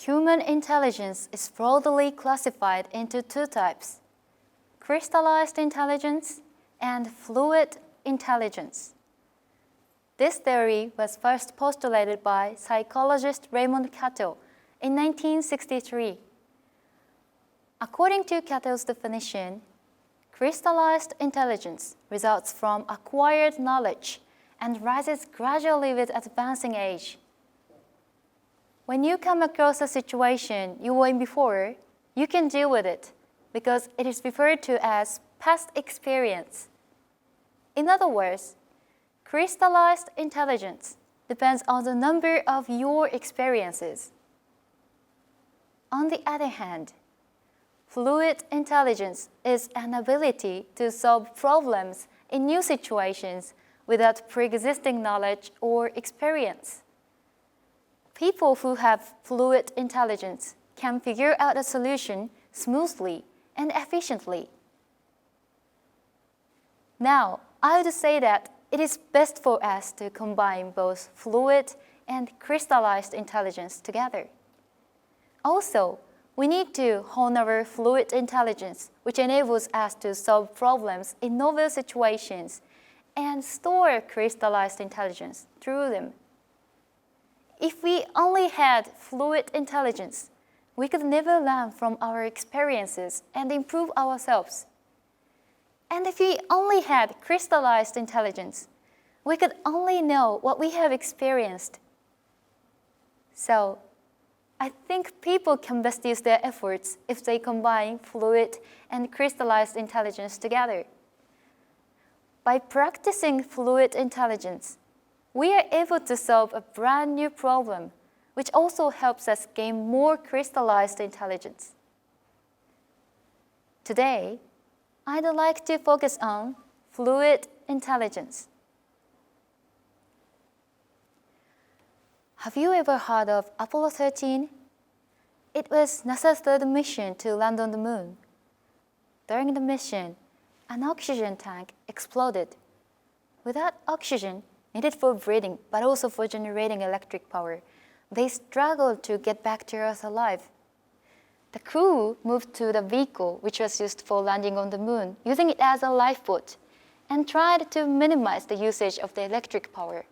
Human intelligence is broadly classified into two types: crystallized intelligence and fluid intelligence. This theory was first postulated by psychologist Raymond Cattell in 1963. According to Cattell's definition, crystallized intelligence results from acquired knowledge and rises gradually with advancing age. When you come across a situation you were in before, you can deal with it because it is referred to as past experience. In other words, crystallized intelligence depends on the number of your experiences. On the other hand, fluid intelligence is an ability to solve problems in new situations without pre-existing knowledge or experience. People who have fluid intelligence can figure out a solution smoothly and efficiently. Now, I would say that it is best for us to combine both fluid and crystallized intelligence together. Also, we need to hone our fluid intelligence, which enables us to solve problems in novel situations, and store crystallized intelligence through them. If we only had fluid intelligence, we could never learn from our experiences and improve ourselves. And if we only had crystallized intelligence, we could only know what we have experienced. So, I think people can best use their efforts if they combine fluid and crystallized intelligence together. By practicing fluid intelligence, we are able to solve a brand new problem, which also helps us gain more crystallized intelligence. Today, I'd like to focus on fluid intelligence. Have you ever heard of Apollo 13? It was NASA's third mission to land on the moon. During the mission, an oxygen tank exploded. Without oxygen, needed for breathing, but also for generating electric power, they struggled to get back to Earth alive. The crew moved to the vehicle which was used for landing on the moon, using it as a lifeboat, and tried to minimize the usage of the electric power.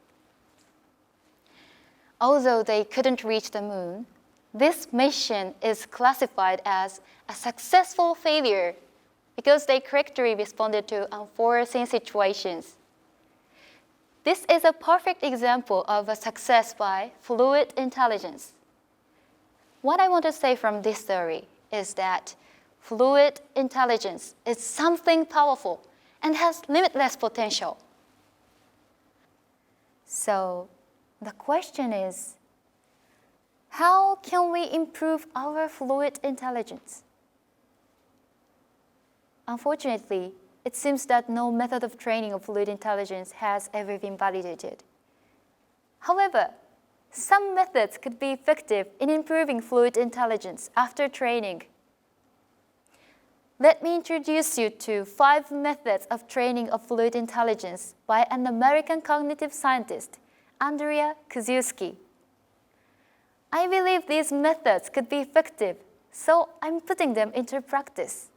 Although they couldn't reach the moon, this mission is classified as a successful failure because they correctly responded to unforeseen situations. This is a perfect example of a success by fluid intelligence. What I want to say from this theory is that fluid intelligence is something powerful and has limitless potential. So, the question is, how can we improve our fluid intelligence? Unfortunately, it seems that no method of training of fluid intelligence has ever been validated. However, some methods could be effective in improving fluid intelligence after training. Let me introduce you to 5 methods of training of fluid intelligence by an American cognitive scientist, Andrea Kuszewski. I believe these methods could be effective, so I'm putting them into practice.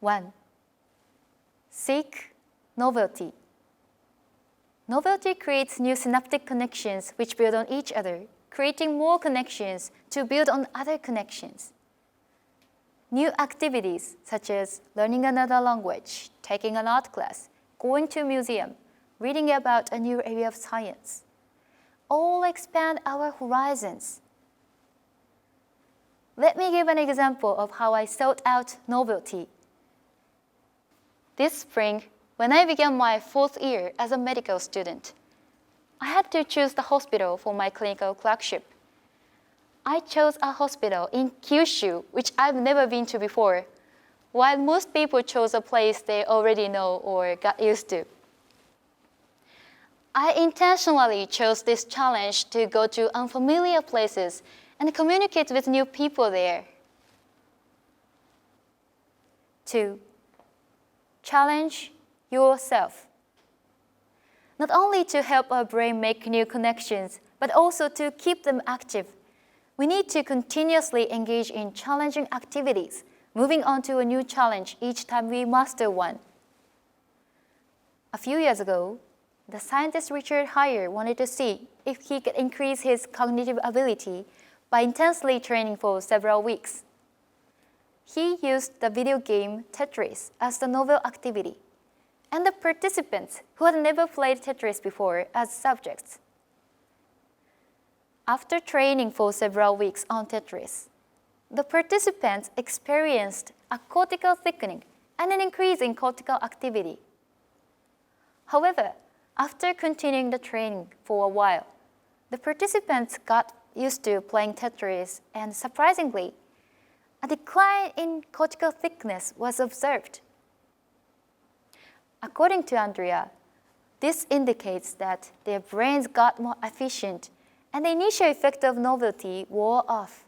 1. Seek novelty. Novelty creates new synaptic connections which build on each other, creating more connections to build on other connections. New activities such as learning another language, taking an art class, going to a museum, reading about a new area of science, all expand our horizons. Let me give an example of how I sought out novelty. This spring, when I began my 4th year as a medical student, I had to choose the hospital for my clinical clerkship. I chose a hospital in Kyushu, which I've never been to before, while most people chose a place they already know or got used to. I intentionally chose this challenge to go to unfamiliar places and communicate with new people there. 2. Challenge yourself. not only to help our brain make new connections, but also to keep them active. We need to continuously engage in challenging activities, moving on to a new challenge each time we master one. A few years ago, the scientist Richard Heyer wanted to see if he could increase his cognitive ability by intensely training for several weeks. He used the video game Tetris as the novel activity, and the participants who had never played Tetris before as subjects. After training for several weeks on Tetris, the participants experienced a cortical thickening and an increase in cortical activity. However, after continuing the training for a while, the participants got used to playing Tetris, and surprisingly, a decline in cortical thickness was observed. According to Andrea, this indicates that their brains got more efficient and the initial effect of novelty wore off.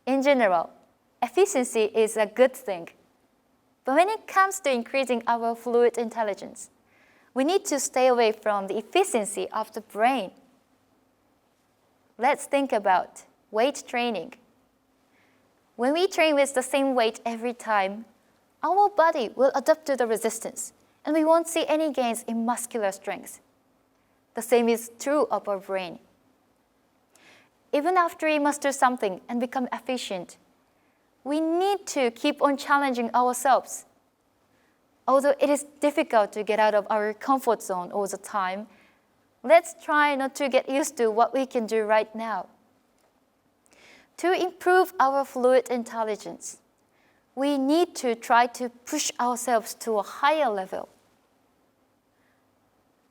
In general, efficiency is a good thing. But when it comes to increasing our fluid intelligence, we need to stay away from the efficiency of the brain. Let's think about weight training. When we train with the same weight every time, our body will adapt to the resistance, and we won't see any gains in muscular strength. The same is true of our brain. Even after we master something and become efficient, we need to keep on challenging ourselves. Although it is difficult to get out of our comfort zone all the time, let's try not to get used to what we can do right now. To improve our fluid intelligence, we need to try to push ourselves to a higher level.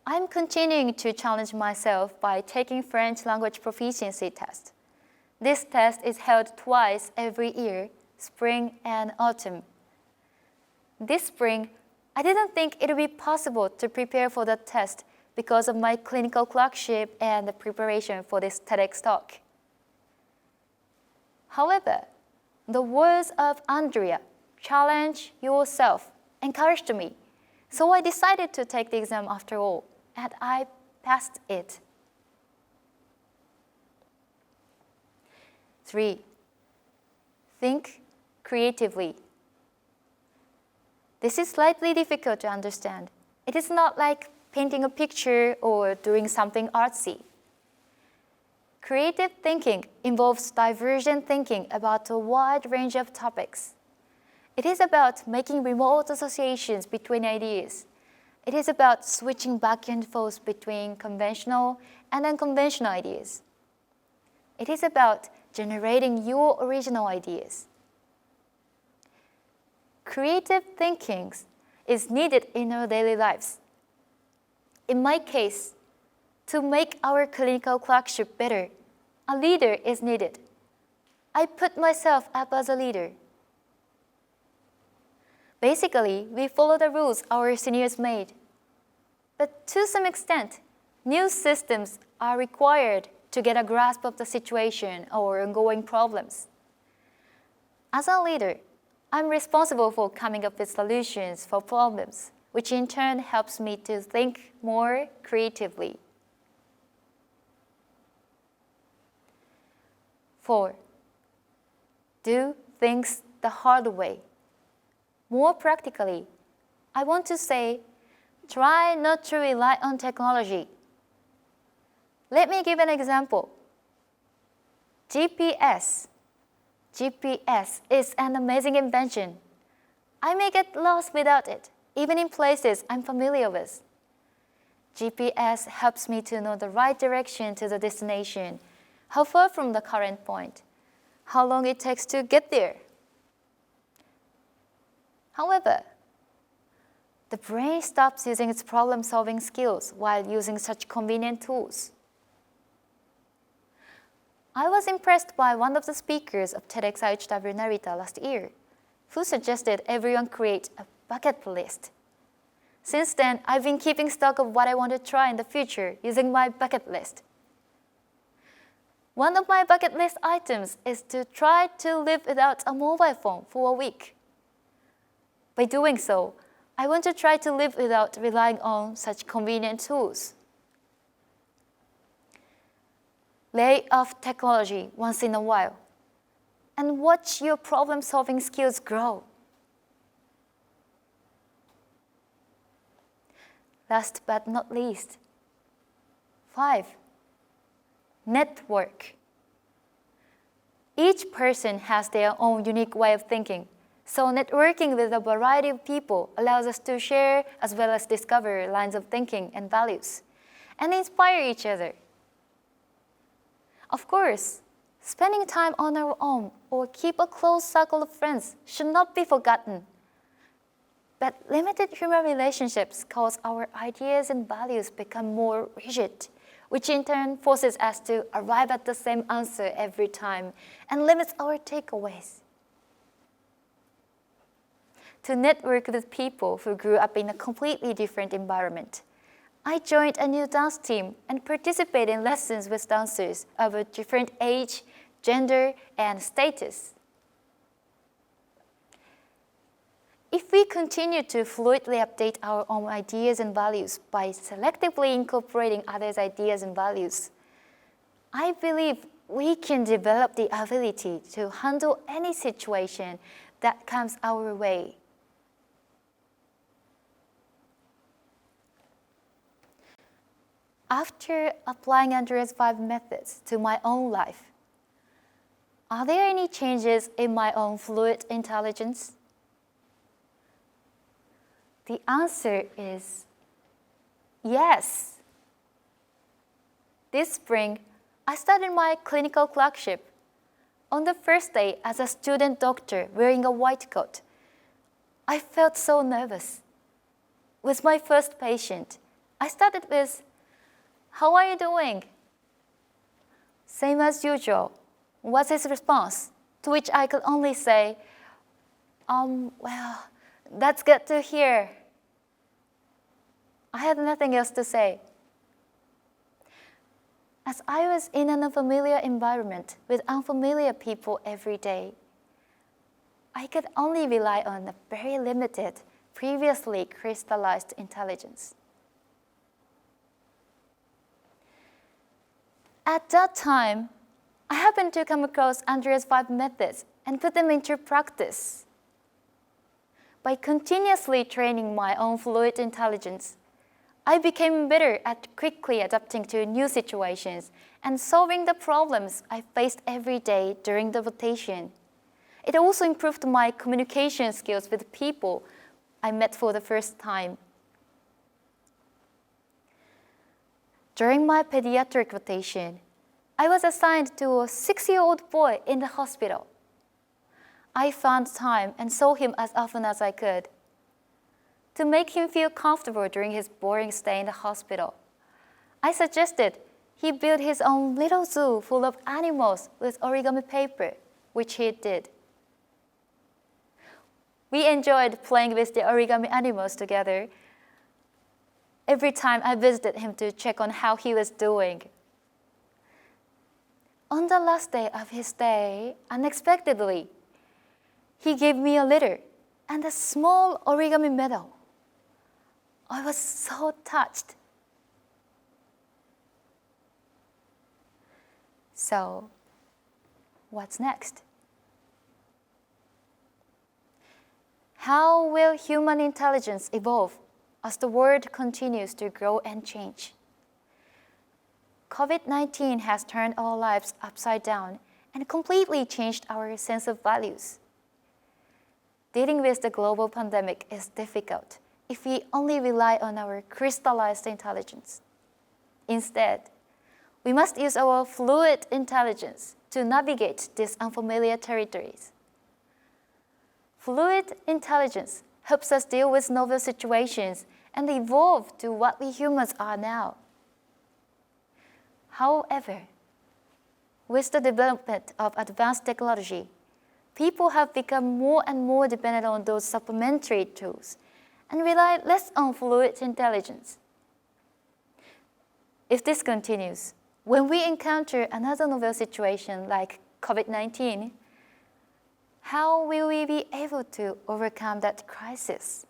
I'm continuing to challenge myself by taking French language proficiency test. This test is held twice every year, spring and autumn. This spring, I didn't think it would be possible to prepare for the test because of my clinical clerkship and the preparation for this TEDx talk. However, the words of Andrea, "Challenge yourself," encouraged me, so I decided to take the exam after all, and I passed it. 3. Think creatively. This is slightly difficult to understand. It is not like painting a picture or doing something artsy. Creative thinking involves divergent thinking about a wide range of topics. It is about making remote associations between ideas. It is about switching back and forth between conventional and unconventional ideas. It is about generating your original ideas. Creative thinking is needed in our daily lives. In my case, to make our clinical clerkship better, a leader is needed. I put myself up as a leader. Basically, we follow the rules our seniors made. But to some extent, new systems are required to get a grasp of the situation or ongoing problems. As a leader, I'm responsible for coming up with solutions for problems, which in turn helps me to think more creatively. 4. Do things the hard way. More practically, I want to say, try not to rely on technology. Let me give an example. GPS. GPS is an amazing invention. I may get lost without it, even in places I'm familiar with. GPS helps me to know the right direction to the destination, how far from the current point, how long it takes to get there. However, the brain stops using its problem-solving skills while using such convenient tools. I was impressed by one of the speakers of TEDxIUHWNarita last year, who suggested everyone create a bucket list. Since then, I've been keeping stock of what I want to try in the future using my bucket list. One of my bucket list items is to try to live without a mobile phone for a week. By doing so, I want to try to live without relying on such convenient tools. Lay off technology once in a while and watch your problem-solving skills grow. Last but not least, 5. Network. Each person has their own unique way of thinking, so networking with a variety of people allows us to share as well as discover lines of thinking and values, and inspire each other. Of course, spending time on our own or keep a close circle of friends should not be forgotten. But limited human relationships cause our ideas and values become more rigid, which in turn forces us to arrive at the same answer every time and limits our takeaways. To network with people who grew up in a completely different environment, I joined a new dance team and participated in lessons with dancers of a different age, gender, and status. If we continue to fluidly update our own ideas and values by selectively incorporating others' ideas and values, I believe we can develop the ability to handle any situation that comes our way. After applying Andrea's 5 methods to my own life, are there any changes in my own fluid intelligence? The answer is yes. This spring, I started my clinical clerkship. On the first day as a student doctor wearing a white coat, I felt so nervous. With my first patient, I started with, "How are you doing?" Same as usual. Was his response? To which I could only say, well, that's good to hear. I had nothing else to say. As I was in an unfamiliar environment with unfamiliar people every day, I could only rely on a very limited, previously crystallized intelligence. At that time, I happened to come across Andrea's 5 methods and put them into practice. By continuously training my own fluid intelligence, I became better at quickly adapting to new situations and solving the problems I faced every day during the rotation. It also improved my communication skills with people I met for the first time. During my pediatric rotation, I was assigned to a 6-year-old boy in the hospital. I found time and saw him as often as I could. To make him feel comfortable during his boring stay in the hospital, I suggested he build his own little zoo full of animals with origami paper, which he did. We enjoyed playing with the origami animals together every time I visited him to check on how he was doing. On the last day of his stay, unexpectedly, he gave me a letter and a small origami medal. I was so touched. So, what's next? How will human intelligence evolve as the world continues to grow and change? COVID-19 has turned our lives upside down and completely changed our sense of values. Dealing with the global pandemic is difficult if we only rely on our crystallized intelligence. Instead, we must use our fluid intelligence to navigate these unfamiliar territories. Fluid intelligence helps us deal with novel situations and evolve to what we humans are now. However, with the development of advanced technology, people have become more and more dependent on those supplementary tools and rely less on fluid intelligence. If this continues, when we encounter another novel situation like COVID-19, how will we be able to overcome that crisis?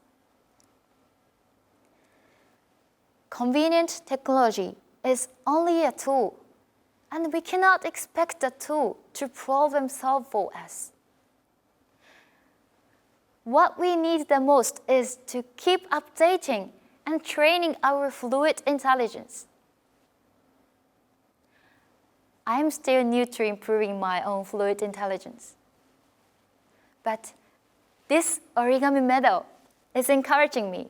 convenient technology is only a tool, and we cannot expect the tool to problem solve for us. What we need the most is to keep updating and training our fluid intelligence. I am still new to improving my own fluid intelligence. But this origami medal is encouraging me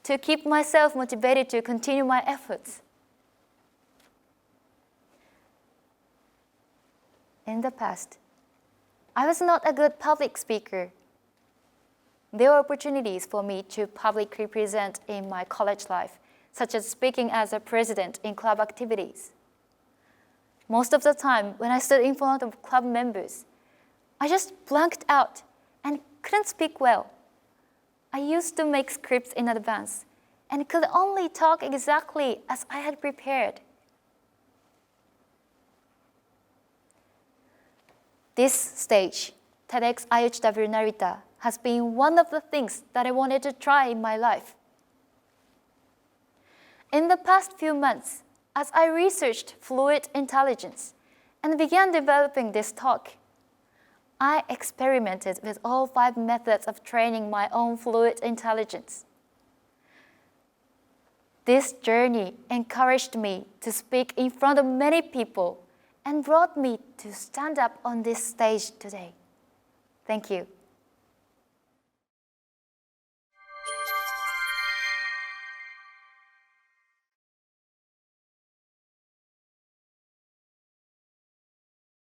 to keep myself motivated to continue my efforts. In the past, I was not a good public speaker. There were opportunities for me to publicly present in my college life, such as speaking as a president in club activities. Most of the time, when I stood in front of club members, I just blanked out and couldn't speak well. I used to make scripts in advance and could only talk exactly as I had prepared. This stage, TEDxIUHWNarita, has been one of the things that I wanted to try in my life. In the past few months, as I researched fluid intelligence and began developing this talk, I experimented with all 5 methods of training my own fluid intelligence. This journey encouraged me to speak in front of many people and brought me to stand up on this stage today. Thank you.